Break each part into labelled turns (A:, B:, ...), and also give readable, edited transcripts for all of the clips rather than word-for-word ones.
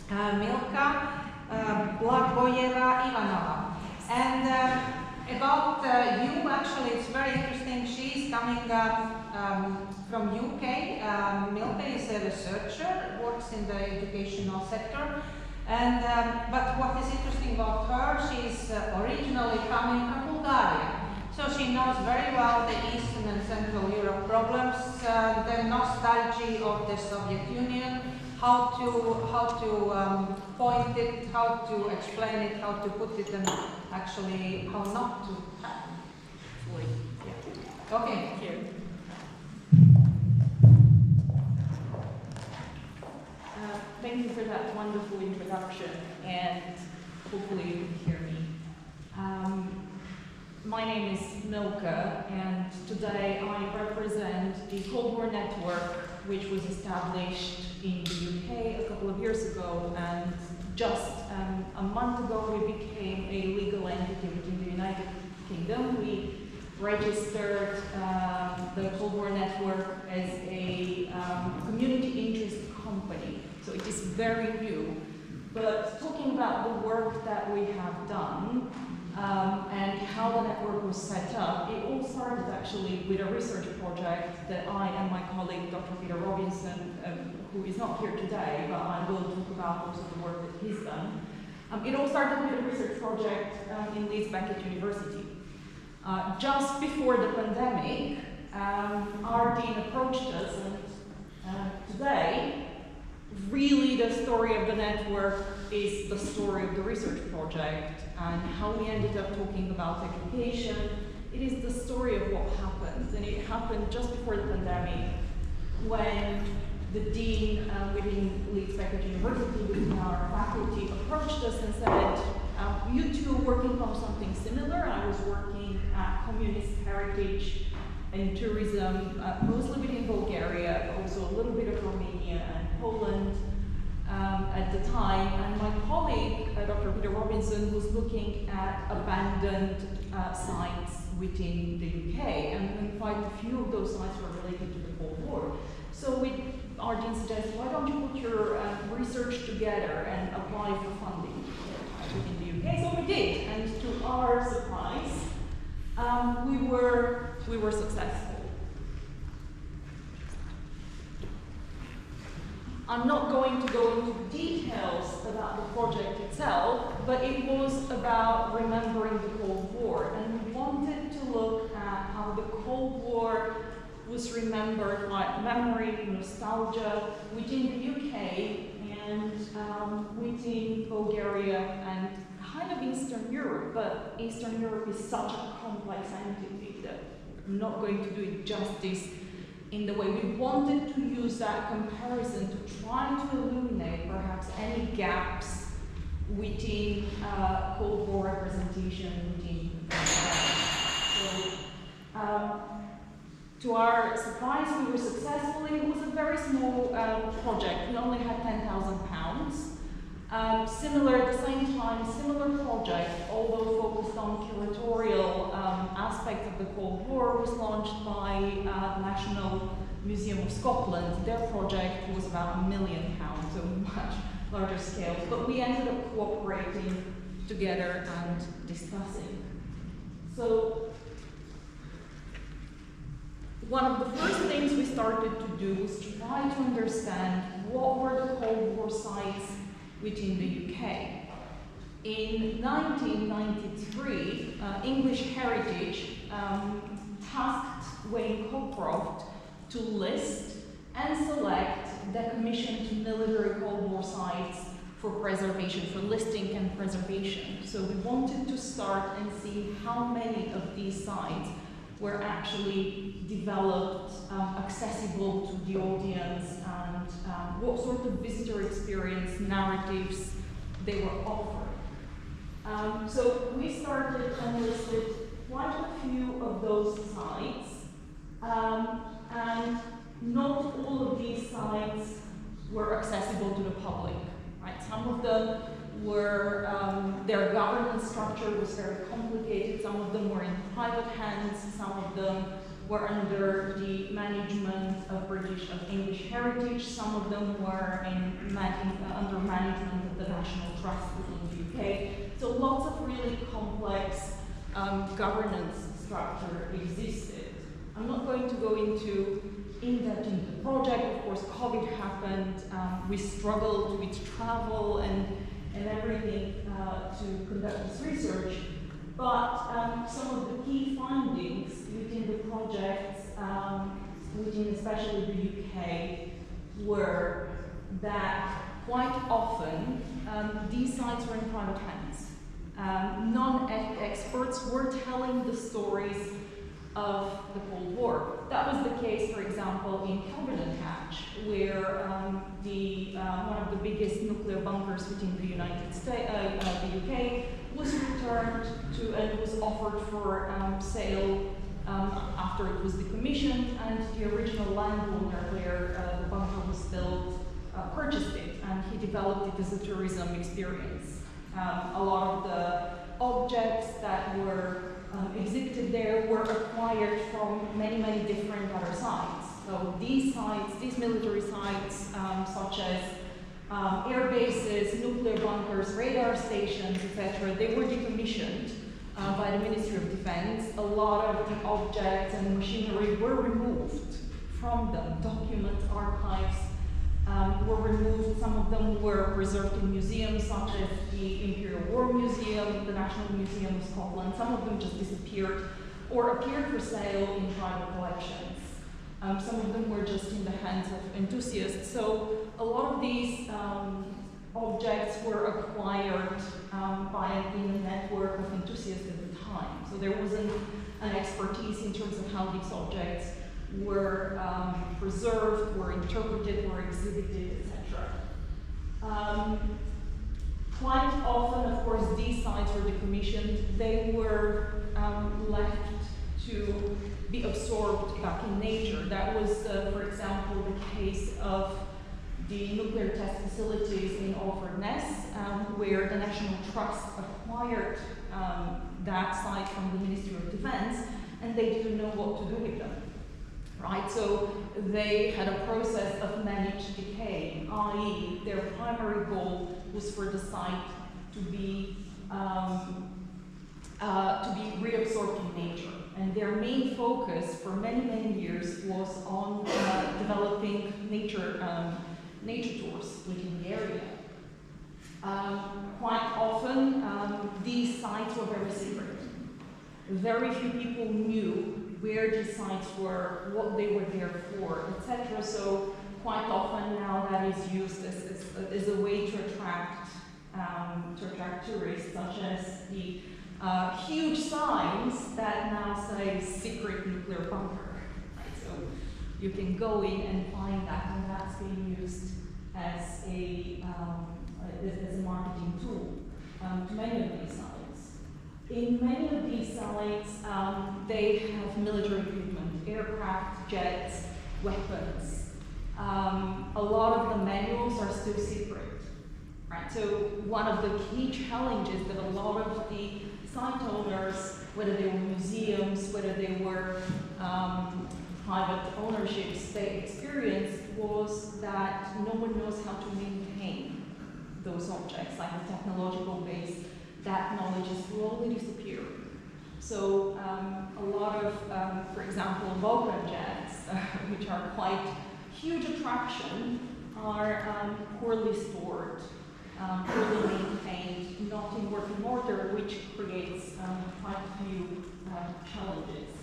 A: Milka, Blagoeva, Ivanova. And about you, actually, it's very interesting. She's coming from UK. Milka is a researcher, works in the educational sector. And but what is interesting about her, she's originally coming from Bulgaria. So she knows very well the Eastern and Central Europe problems, the nostalgia of the Soviet Union, how to point it, how to explain it, how to put it, and actually how not to happen. Yeah. Okay.
B: Thank you. Thank you for that wonderful introduction, and hopefully you can hear me. My name is Milka, and today I represent the Cold War Network, which was established in the UK a couple of years ago, and just a month ago we became a legal entity within the United Kingdom. We registered the Cold War Network as a community interest company, so it is very new. But talking about the work that we have done and how the network was set up, it all started actually with a research project that I and my colleague, Dr. Peter Robinson, who is not here today, but I will talk about most of the work that he's done. It all started with a research project in Leeds Beckett University. Just before the pandemic, our dean approached us, and today, really the story of the network is the story of the research project and how we ended up talking about education. It is the story of what happened, and it happened just before the pandemic when the dean within Leeds Beckett University, within our faculty, approached us and said, you two are working on something similar. I was working at communist heritage and tourism, mostly within Bulgaria, but also a little bit of Romania and Poland at the time. And my colleague, Dr. Peter Robinson, was looking at abandoned sites within the UK, and quite a few of those sites were related to the Cold War. So our dean suggested, why don't you put your research together and apply for funding within the UK? So we did, and to our surprise, we were successful. I'm not going to go into details about the project itself, but it was about remembering the Cold War, and we wanted to look at how the Cold War was remembered, like memory, nostalgia, within the UK and within Bulgaria and kind of Eastern Europe, but Eastern Europe is such a complex entity that I'm not going to do it justice in the way we wanted to use that comparison to try to illuminate perhaps any gaps within Cold War representation within to our surprise, we were successful. It was a very small project. We only had £10,000. Similar at the same time, similar project, although focused on curatorial aspects of the Cold War, was launched by the National Museum of Scotland. Their project was about £1 million, so much larger scale. But we ended up cooperating together and discussing. So one of the first things we started to do was try to understand what were the Cold War sites within the UK. In 1993, English Heritage tasked Wayne Cockcroft to list and select decommissioned military Cold War sites for preservation, for listing and preservation. So we wanted to start and see how many of these sites were actually developed, accessible to the audience, and what sort of visitor experience narratives they were offered. So we started and listed quite a few of those sites, and not all of these sites were accessible to the public. Right? Some of them were, their governance structure was very complicated, some of them were in private hands, some of them were under the management of British and English heritage. Some of them were under management of the National Trust within the UK. So lots of really complex governance structure existed. I'm not going to go in-depth into the project. Of course, COVID happened. We struggled with travel and everything to conduct this research. But some of the key findings within the project, within especially the UK, were that quite often these sites were in private hands. Non-experts were telling the stories of the Cold War. That was the case, for example, in Kelvin Hatch, where one of the biggest nuclear bunkers within the United States, the UK, was returned to and was offered for sale after it was decommissioned, and the original landowner where the bunker was built purchased it, and he developed it as a tourism experience. A lot of the objects that were exhibited there were acquired from many, many different other sites. So these sites, these military sites, such as air bases, nuclear bunkers, radar stations, etc., they were decommissioned by the Ministry of Defense. A lot of the objects and machinery were removed from them. Documents, archives were removed. Some of them were preserved in museums, such as the Imperial War Museum, the National Museum of Scotland. Some of them just disappeared or appeared for sale in private collections. Some of them were just in the hands of enthusiasts. So a lot of these objects were acquired by a network of enthusiasts at the time. So there wasn't an expertise in terms of how these objects were preserved, were interpreted, were exhibited, etc. Quite often, of course, these sites were decommissioned. They were left to be absorbed back in nature. That was, for example, the case of the nuclear test facilities in Overness, where the National Trust acquired that site from the Ministry of Defense, and they didn't know what to do with them. Right, so they had a process of managed decay, i.e., their primary goal was for the site to be reabsorbed in nature, and their main focus for many, many years was on developing nature tours within the area. Quite often, these sites were very secret. Very few people knew where these sites were, what they were there for, etc. So quite often now that is used as a way to attract tourists, such as the huge signs that now say secret nuclear bunker. Right? So you can go in and find that, and that's being used as a marketing tool to many of these sites. In many of these sites, they have military equipment, aircraft, jets, weapons. A lot of the manuals are still secret. Right? So one of the key challenges that a lot of the site owners, whether they were museums, whether they were private ownerships, they experienced was that no one knows how to maintain those objects, like the technological base. That knowledge is slowly disappearing. So a lot of, for example, Vulcan jets, which are quite huge attraction, are poorly stored, poorly maintained, not in working order, which creates quite a few challenges.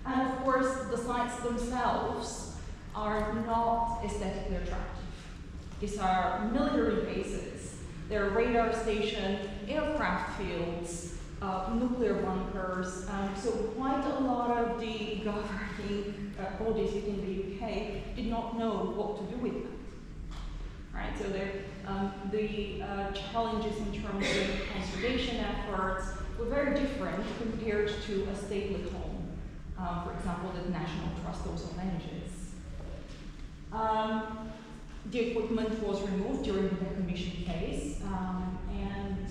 B: And of course, the sites themselves are not aesthetically attractive. These are military bases. They're radar station, aircraft fields, nuclear bunkers. So quite a lot of the governing bodies within the UK did not know what to do with them. Right. So the challenges in terms of conservation efforts were very different compared to a stately home, for example, that the National Trust also manages. The equipment was removed during the decommission phase, and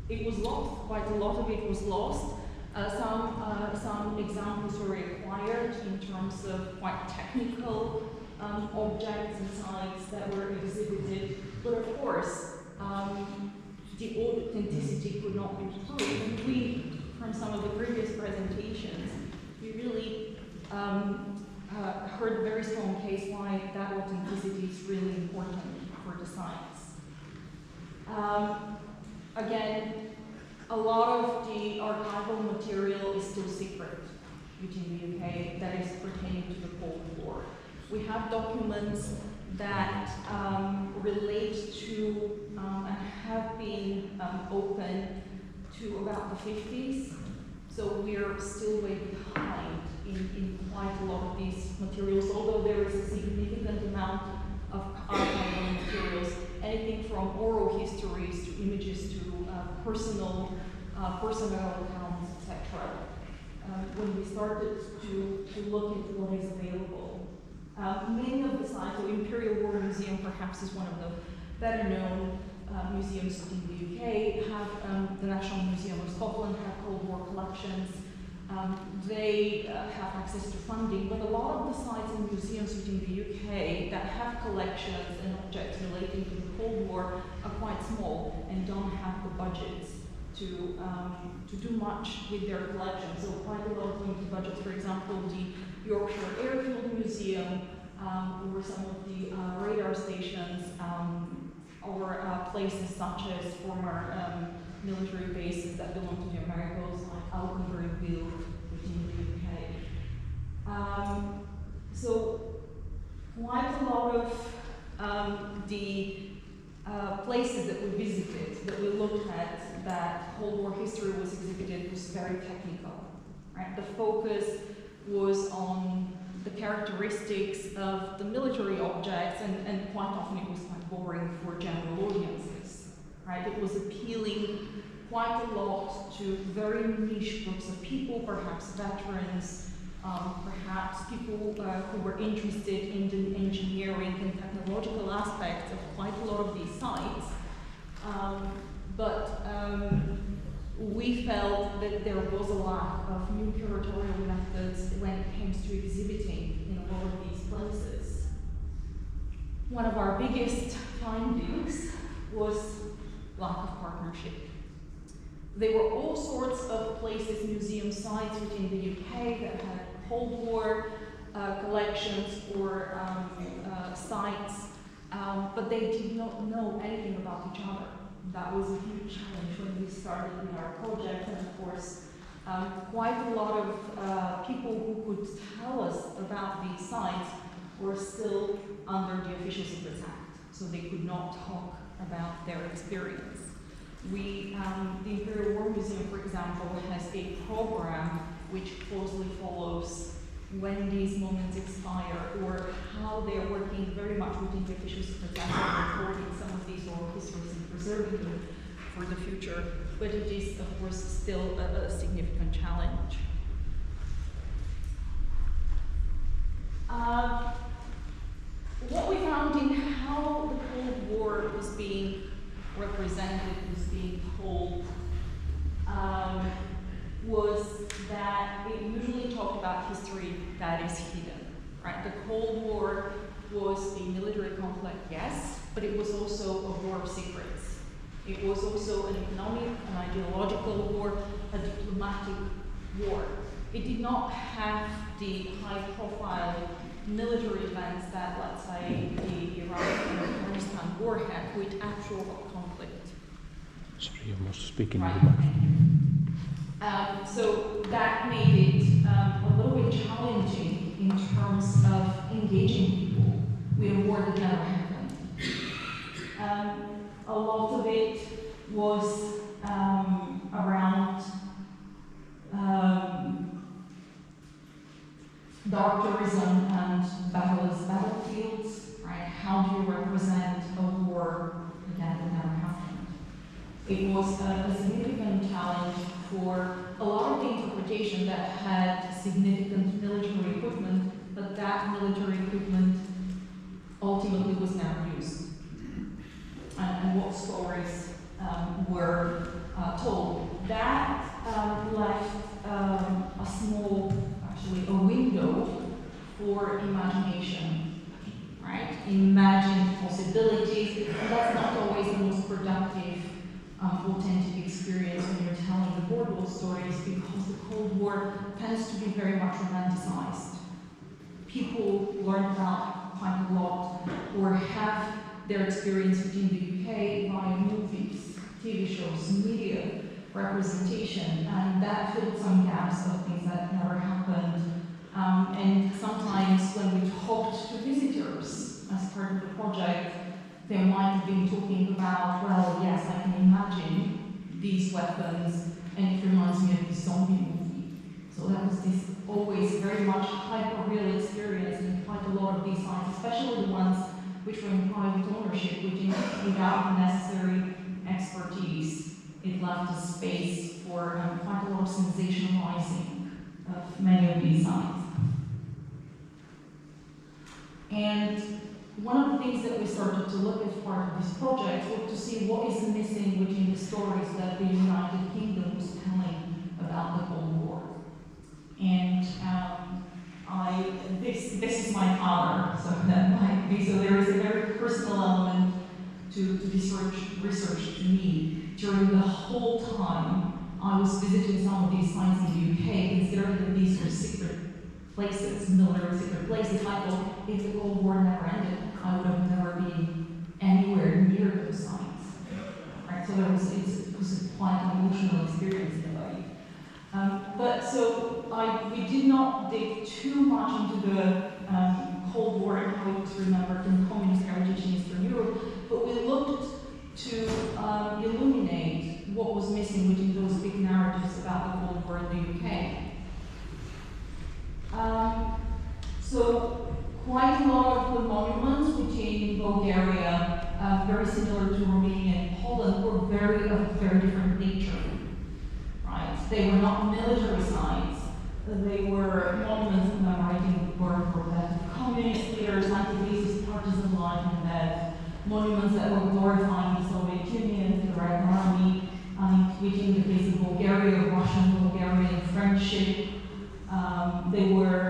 B: it was lost. Quite a lot of it was lost. Some examples were acquired in terms of quite technical objects and sites that were exhibited, but of course, the authenticity could not be proved. And we, from some of the previous presentations, we really heard a very strong case why that authenticity is really important for the sites. Again, a lot of the archival material is still secret within the UK that is pertaining to the Cold War. We have documents that relate to and have been open to about the 50s, so we're still way behind in quite a lot of these materials, although there is a significant amount of archival materials, anything from oral histories to images to personal accounts, etc. When we started to look into what is available, many of the sites, so Imperial War Museum perhaps is one of the better known museums in the UK, have the National Museum of Scotland have Cold War collections. They have access to funding, but a lot of the sites and museums within the UK that have collections and objects relating to the Cold War are quite small and don't have the budgets to do much with their collections. So quite a lot of limited budgets. For example, the Yorkshire Airfield Museum, or some of the radar stations, or places such as former military bases that belong to the Americas, like Alconburyville within the UK. So quite a lot of the places that we visited, that we looked at, that Cold War history was exhibited, was very technical. Right? The focus was on the characteristics of the military objects, and quite often it was quite boring for general audiences. Right? It was appealing quite a lot to very niche groups of people, perhaps veterans, perhaps people who were interested in the engineering and technological aspects of quite a lot of these sites. But we felt that there was a lack of new curatorial methods when it comes to exhibiting in a lot of these places. One of our biggest findings was lack of partnership. There were all sorts of places, museum sites within the UK that had Cold War collections or sites, but they did not know anything about each other. That was a huge challenge when we started in our project, and of course, quite a lot of people who could tell us about these sites were still under the Official Secrets Act, so they could not talk about their experience. The Imperial War Museum, for example, has a program which closely follows when these moments expire, or how they're working very much within the Official Secrets Act of recording some of these oral histories and preserving them for the future. But it is, of course, still a significant challenge. What we found in how the Cold War was being represented, was being told, was that it usually talked about history that is hidden, right? The Cold War was a military conflict, yes, but it was also a war of secrets. It was also an economic, an ideological war, a diplomatic war. It did not have the high-profile military events that, let's say, the Iraq and Afghanistan war had with actual conflict.
C: Sorry, you must speak in
B: right.
C: the mic.
B: So that made it a little bit challenging in terms of engaging people with a war that never happened. A lot of it was around dark tourism and battlefields, right? How do you represent a war that never happened? It was a significant challenge for a lot of the interpretation that had significant military equipment, but that military equipment ultimately was never used. And what stories were told. That left a small, actually a window for imagination, right? Imagine possibilities. And that's not always the most productive, authentic experience when you're telling the boardwalk stories, because the Cold War tends to be very much romanticized. People learn about quite a lot or have their experience within the UK via movies, TV shows, media representation, and that filled some gaps of things that never happened. And sometimes when we talked to visitors as part of the project, they might have been talking about, well, yes, I can imagine these weapons, and it reminds me of the zombie movie. So that was this always very much hyper-real experience in quite a lot of these sites, especially the ones which were in private ownership, which without the necessary expertise, it left a space for quite a lot of sensationalizing of many of these sites. And one of the things that we started to look at as part of this project was to see what is missing within the stories that the United Kingdom was telling about the Cold War. And this is my father, so that might be, so there is a very personal element to this research to me. During the whole time I was visiting some of these sites in the UK, considering that these were secret places, military secret places, I thought if the Cold War never ended, I would have never been anywhere near those sites. Right? So it was quite an emotional experience in a way. But so we did not dig too much into the Cold War and how it was remembered in communist heritage in Eastern Europe, but we looked to illuminate what was missing within those big narratives about the Cold War in the UK. So quite a lot of the monuments within Bulgaria, very similar to Romania and Poland, were of very different nature. Right? They were not military sites. They were monuments commemorating the birth or death of communist leaders, anti-racist partisan life and death, monuments that were glorifying the Soviet Union, the Red Army, within the case of Bulgaria, Russian-Bulgarian friendship. They were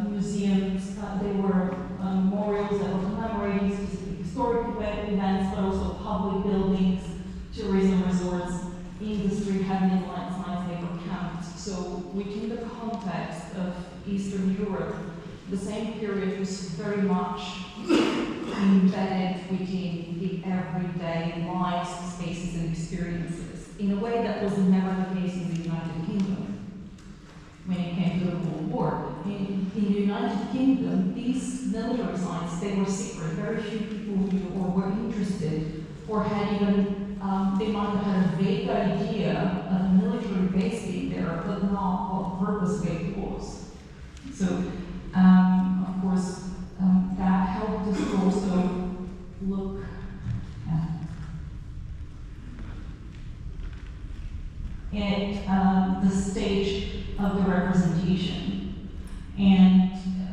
B: museums, they were memorials that were commemorating specific historic events, but also public buildings, tourism resorts, industry, heavy and light science, labor camps. So within the context of Eastern Europe, the same period was very much embedded within the everyday lives, spaces, and experiences in a way that was never the case in the United Kingdom when it came to the Cold War. In the United Kingdom, these military sites, they were secret. Very few people knew or were interested or had even, they might have had a vague idea of a military base being there, but not what purpose it was. So, of course, that helped us to also look at the stage of the representation. And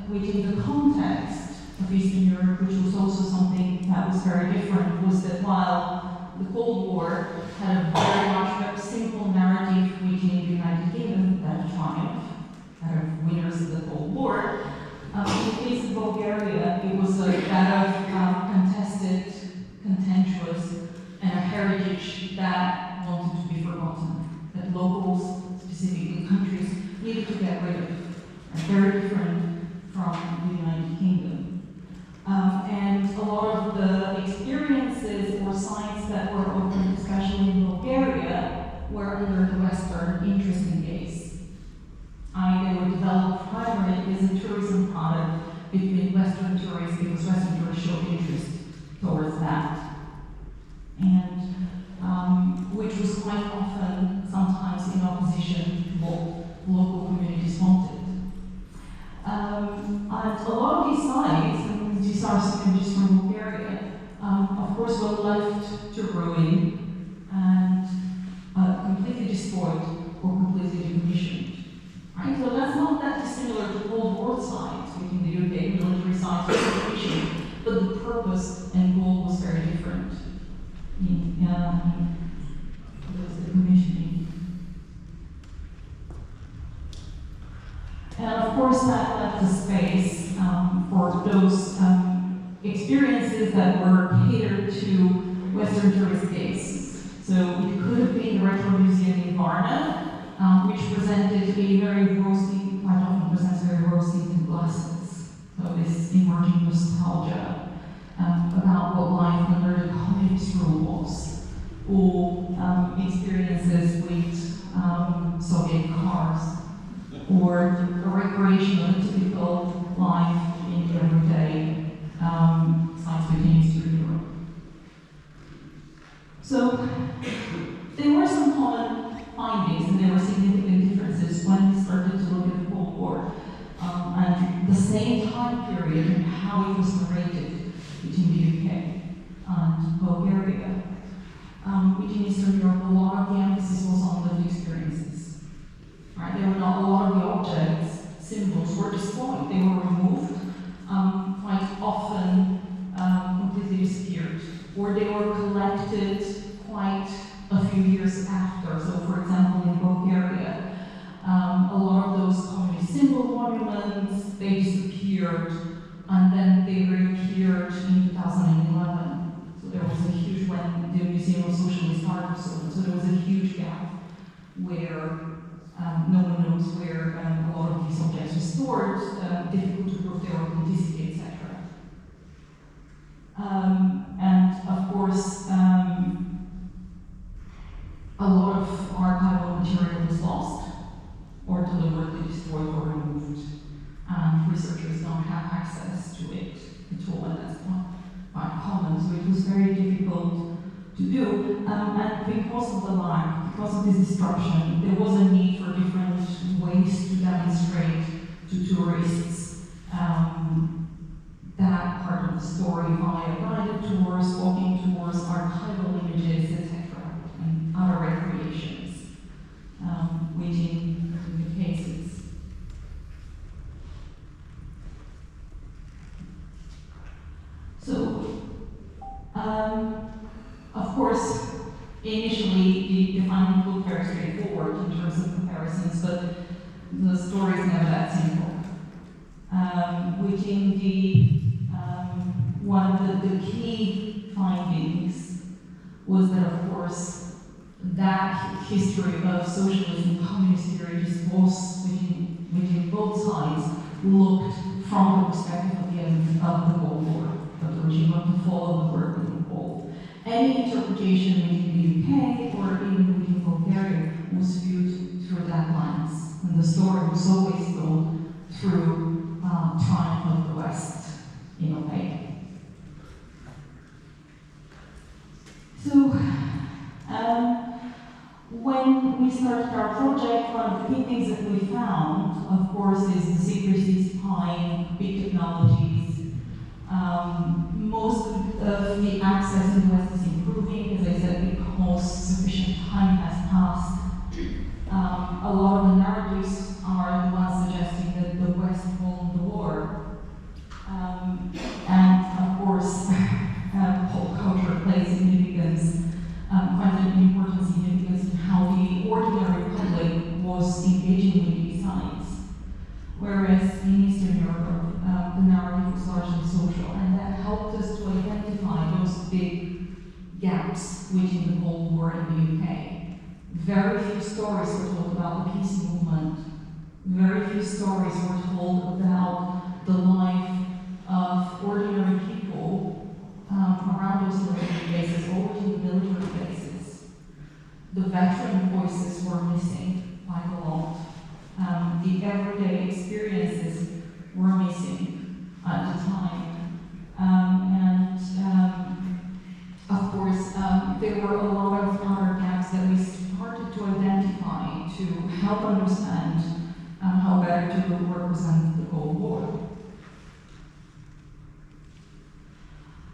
B: within the context of Eastern Europe, which was also something that was very different, was that while the Cold War had a very much simple narrative within the United Kingdom, that triumph, that of winners of the Cold War, in the case of Bulgaria, it was that of contested, contentious, and a heritage that wanted to be forgotten, that locals, specifically countries, needed to get rid of, and very different from the United Kingdom. And a lot of the experiences or sites that were opened, especially in Bulgaria, were under the Western interest and gaze. They were developed primarily as a tourism product between Western tourists, because Western tourists showed interest towards that. And which was quite often, sometimes in opposition to what local communities wanted. And a lot of these sites, and these are some images from Bulgaria, of course were left to ruin and completely destroyed or completely decommissioned. Right? So that's not that dissimilar to Cold War sites within the UK, military sites were decommissioned, but the purpose and goal was very different. There was the commissioning.
D: experiences that were catered to Western tourist gaze. So it could have been the Retro Museum in Varna, which presented a very rosy, quite often presents very rose-tinted glasses. So this emerging nostalgia about what life under the communist rule was, or experiences with Soviet cars, or a recreation of a typical life in the everyday science fiction history in Europe. So there were some common findings and there were significant differences when we started to look at the Cold War and the same time period and how it was narrated between the UK and Bulgaria. Within Eastern Europe, a lot of the emphasis was on lived experiences. Right? There were not a lot of the objects, symbols were destroyed, they were removed, quite often completely disappeared, or they were collected quite a few years after. So for example, in Bulgaria, a lot of those communist symbol monuments, they disappeared, and then they reappeared in 2011. So there was a huge, when the Museum of Socialist Art was opened, so there was a huge gap where no one knows where a lot of these objects were stored, difficult to prove their authenticity, etc. And of course, a lot of archival material was lost, or deliberately destroyed or removed, and researchers don't have access to it at all, and that's quite common, so it was very difficult to do. And because of the lack, because of this disruption, there was a need for different ways to demonstrate to tourists that part of the story via guided tours, walking tours, archival images, etc., and other recreations within the cases. So, of course, initially the findings looked very straightforward in terms of comparisons, but the story is never that simple. Within the one of the key findings was that, of course, that history of socialism and communist theories was within both sides looked from the perspective of the end of the Cold War, of the regime, of the fall of the Berlin Wall. Any interpretation within the UK or even within Bulgaria was viewed through that lens, and the story was always told through triumph of the West in a way. So, when we started our project, one of the key things that we found, of course, is the secrecy behind big technologies. Most of the access to the West is improving, as I said, because sufficient time has passed. A lot of the narratives are the ones suggesting that the West won the war. And of course, pop culture plays significance, quite an important significance in how the ordinary public was engaging with these sites. Whereas in Eastern Europe, the narrative was largely social, and that helped us to identify those big gaps within the Cold War in the UK. Very few stories were told about the peace movement. Very few stories were told about the life of ordinary people around those military bases or within the military bases. The veteran voices were missing quite a lot. The everyday experiences were missing at the time. Of course, there were a lot of other gaps that we started to identify to help understand how better to represent the Cold War.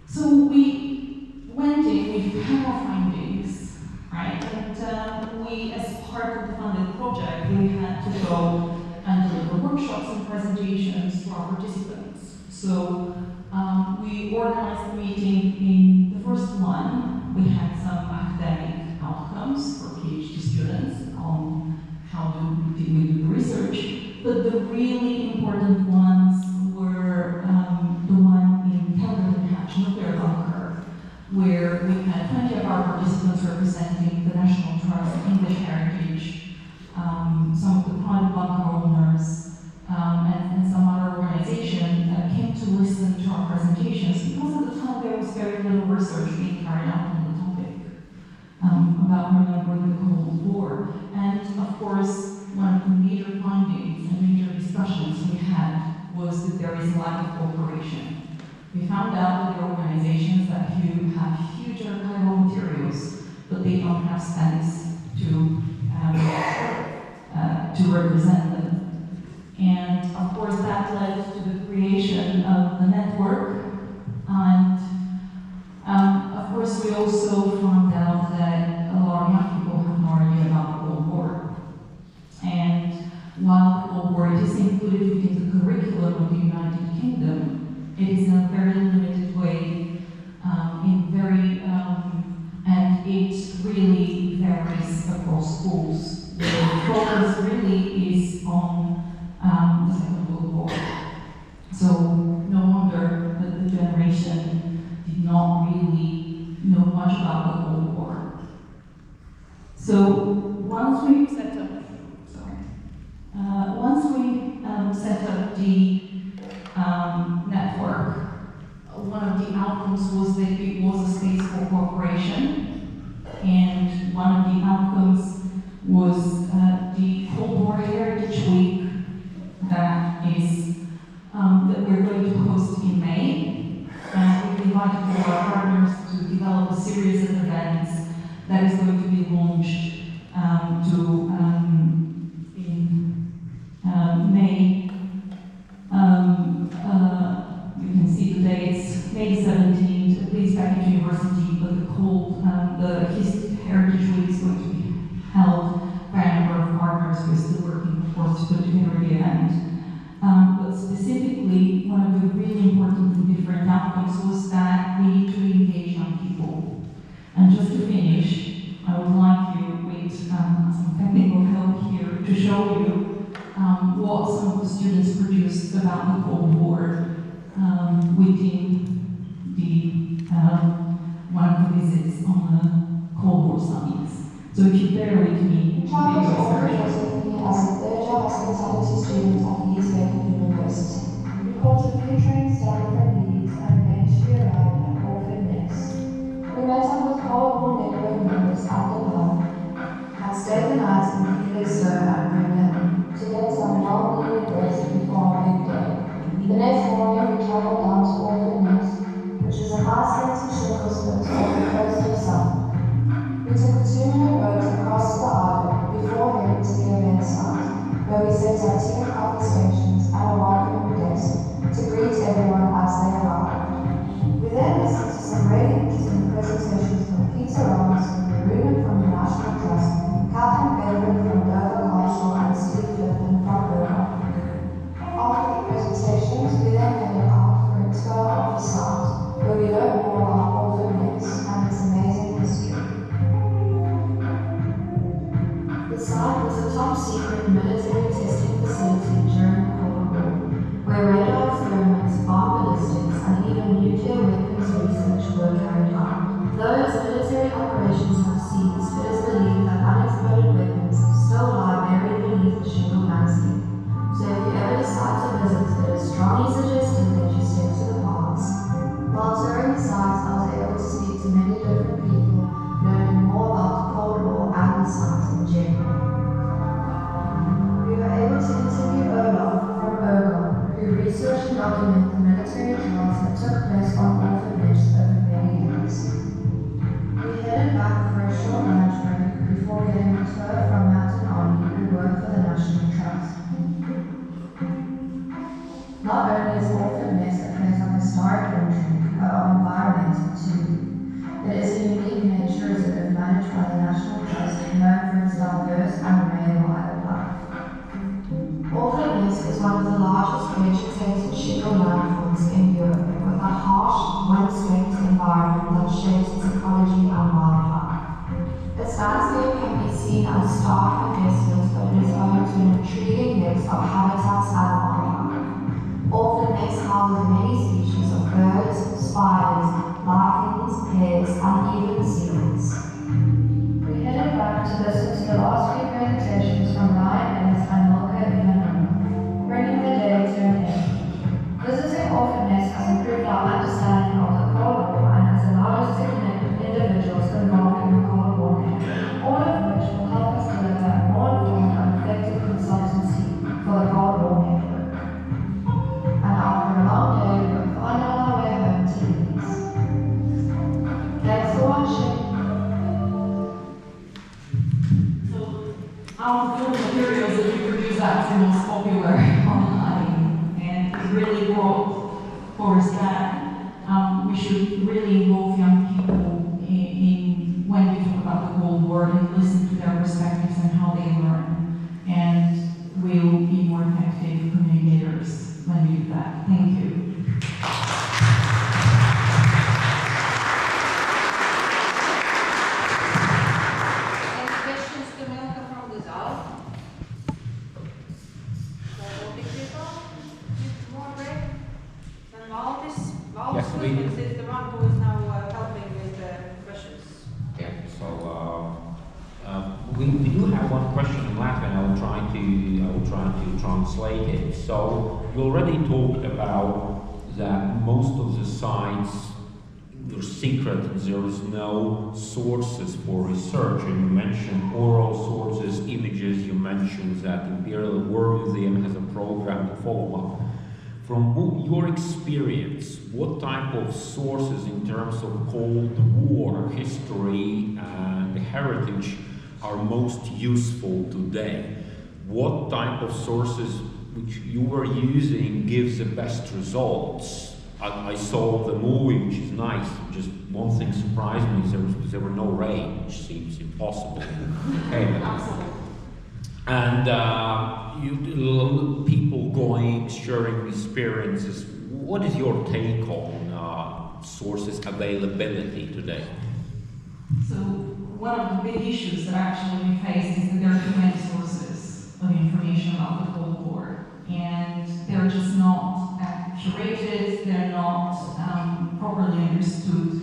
D: So we went in with our findings, right? And we, as part of the funded project, we had to go and deliver workshops and presentations to our participants. So we organized a meeting. In the first one, we had some academic outcomes for PhD students on how did we do the research, but the really important ones were the one in Calgary and Hatch nuclear English heritage, some of the private bunker owners, and some other organization came to listen to our presentations because at the time there was very little research being carried out on the topic about remembering the Cold War. And of course, one of the major findings and major discussions we had was that there is a lack of cooperation. We found out that there are organizations that have huge archival materials, but they don't have studies to represent them. And of course that led to the creation of the network. And of course we also found out that a lot of young people have no idea about the Cold War. And while the Cold War is included within the curriculum of the United Kingdom, it is in a very limited way, and it really varies across schools. The focus really is on the Second World War. So no wonder that the generation did not really know much about the Cold War. So once we set up, set up the network, one of the outcomes was that it was a space for cooperation, and one of the outcomes was the Cold War Heritage Week that we're going to host in May. We've invited all our partners to develop a series of events that is going to be launched in May. You can see the dates, May 17th, please back at university, but the Heritage Week is going to be held by a number of partners. We're still working, of course, to put together the event. But specifically, one of the really important and different outcomes was that we need to engage young people. And just to finish, I would like you with some technical help here to show you what some of the students produced about the Cold War within the one of the visits on the Cold War studies. So if you bear with me,
E: Charles also worked with me as a third-year hospitality student at Leeds University. We reported featuring several different leads and eventually arrived at Orphan Nest. We met up with Cold War neighborhood members at the pub and stayed the night in Felix at Green to get some well-needed rest before our big day. The next morning, we traveled down to Orphan Nest, which is a high-sensitive shuttle split off the coast of Sun. We took a 2-minute boat across the island before heading to the event site, where we set our tea and coffee stations and a welcoming desk to greet everyone as they arrived. We then listened to some really interesting presentations from Peter Robinson, Ruben from the National Trust, Catherine Bedford from Dover Cultural, and Steve Flippin from Burma. After the presentations, we then headed out for a tour of the site, where we learned more about Orphan Nest and its amazing history. The site was a top-secret military testing facility during the Cold War, where radar experiments, bomb ballistics, and even nuclear weapons research were carried out. Though its military operations have ceased, it is believed that unexploded weapons still lie buried beneath the shingle landscape. So if you ever decide to visit, it is strongly suggested that you stick to the past. While touring the sites, I was able to speak to many different people, learning more about the Cold War and the sites in general. We were able to interview Olaf from Ogon, who researched and documented the military trials that took place on Orphan Nest over many years. We headed back for a short lunch break before getting a tour from Matt and Ollie, who work for the National Trust. Not only is Orphan Nest a place of historic intrigue, but of environmental too. It is a unique nature reserve managed by the National Trust, known for its diverse and rare wildlife. Orphan Nest is one of the largest vegetated shingle landforms in Europe, with a harsh, wind-swept environment that shapes its ecology and wildlife. Its landscape can be seen as stark and desolate, but it is home to an intriguing mix of habitats and wildlife. Orphan Nest houses many species of birds, spiders, lichens, hares, and even seals. We headed back to listen to the
D: Our building materials that we produce are the most popular online, and it really brought forth that we should really involve young people in when we talk about the Cold War and listen to their perspectives and how they learn, and we'll be more effective communicators when we do that. Thank you.
A: Any questions to Milka from the Zal? So, big people? More break? And Valdis?
F: Yes,
A: Valdis is the one who is now helping with the questions.
F: Yeah, so we do have one question in Latvian. I will try to translate it. So you already talked about that most of the sites are secret. There is no sources for research. And you mentioned oral sources, images. You mentioned that Imperial War Museum has a program to follow up. From your experience, what type of sources in terms of Cold War history and heritage are most useful today? What type of sources which you were using gives the best results? I saw the movie, which is nice. Just one thing surprised me: there were no rain, which seems impossible. Okay. And people going, sharing experiences. What is your take on sources availability today?
D: So one of the big issues that actually we face is that there are too many sources of information about the Cold War, and they're just not curated, they're not properly understood.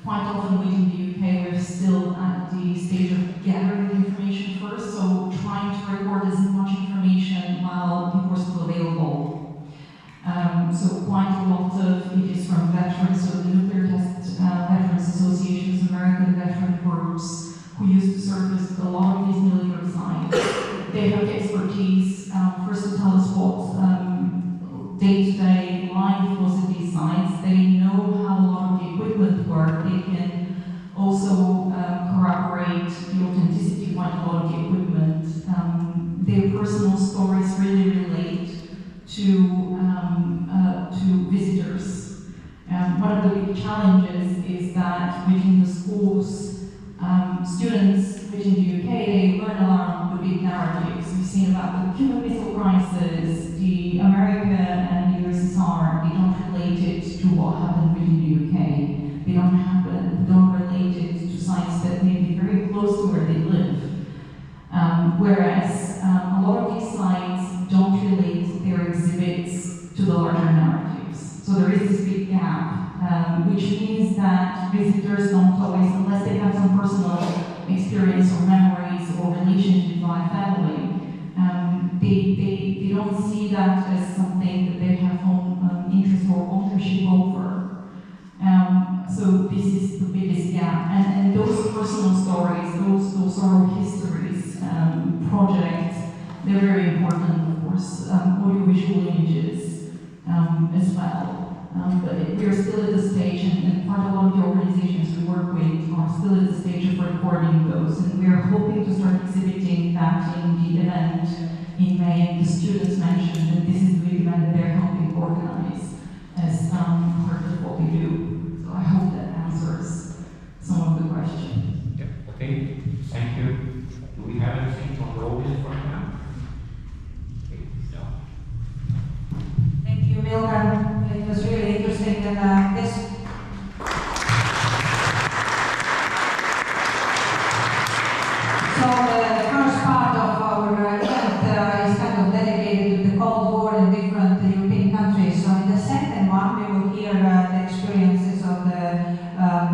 D: Quite often within the UK, we're still at the stage of gathering the information first, so trying to record as much information while it was still available. So quite a lot of it is from veterans, so the Nuclear Test Veterans Associations, American veteran groups, who used to service a lot of these military sites. They have the expertise first to tell us what day-to-day life was at these sites. They know how a lot of the equipment worked. They can also corroborate the authenticity of quite a lot of the equipment. Their personal stories really relate to visitors. One of the big challenges is that within the schools, students within the UK, they learn a lot of the big narratives. We've seen about the Cuban Missile Crisis, the America and the USSR. They don't relate it to what happened within the UK. They don't relate it to sites that may be very close to where they live. Whereas a lot of these sites don't relate their exhibits to the larger narratives. So there is this big gap, which means that visitors don't always, unless they have some personal experience or memories or relationship with my family, they don't see that as something that they have own interest or ownership over. So this is the biggest gap, and those personal stories, those oral histories, projects, they're very important, of course. Audiovisual images as well. But we're still at the stage, and quite a lot of the organizations we work with are still at the stage of recording those, and we're hoping to start exhibiting that in the event in May. And the students mentioned that this is the big event that they're helping organize as part of what we do. So I hope that answers some of the questions.
F: Yeah. Okay. Thank you. Do we have anything from the audience right now? Okay. No.
A: Thank you, Milka. It was really interesting, and this. So the first part of our event is kind of dedicated to the Cold War in different European countries. So in the second one, we will hear the experiences of the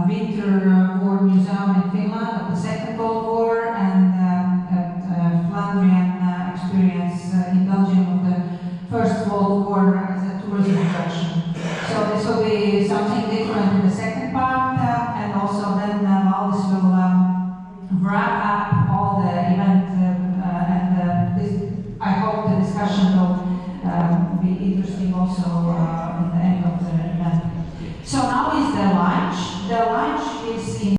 A: Winter War Museum in Finland of the Second Cold War, and Flandrian experience in Belgium of the First World War as a tourism attraction. So this will be something different in the second part, and also then Valdis will wrap up all the event, and this, I hope the discussion will be interesting also in the end of the event. So now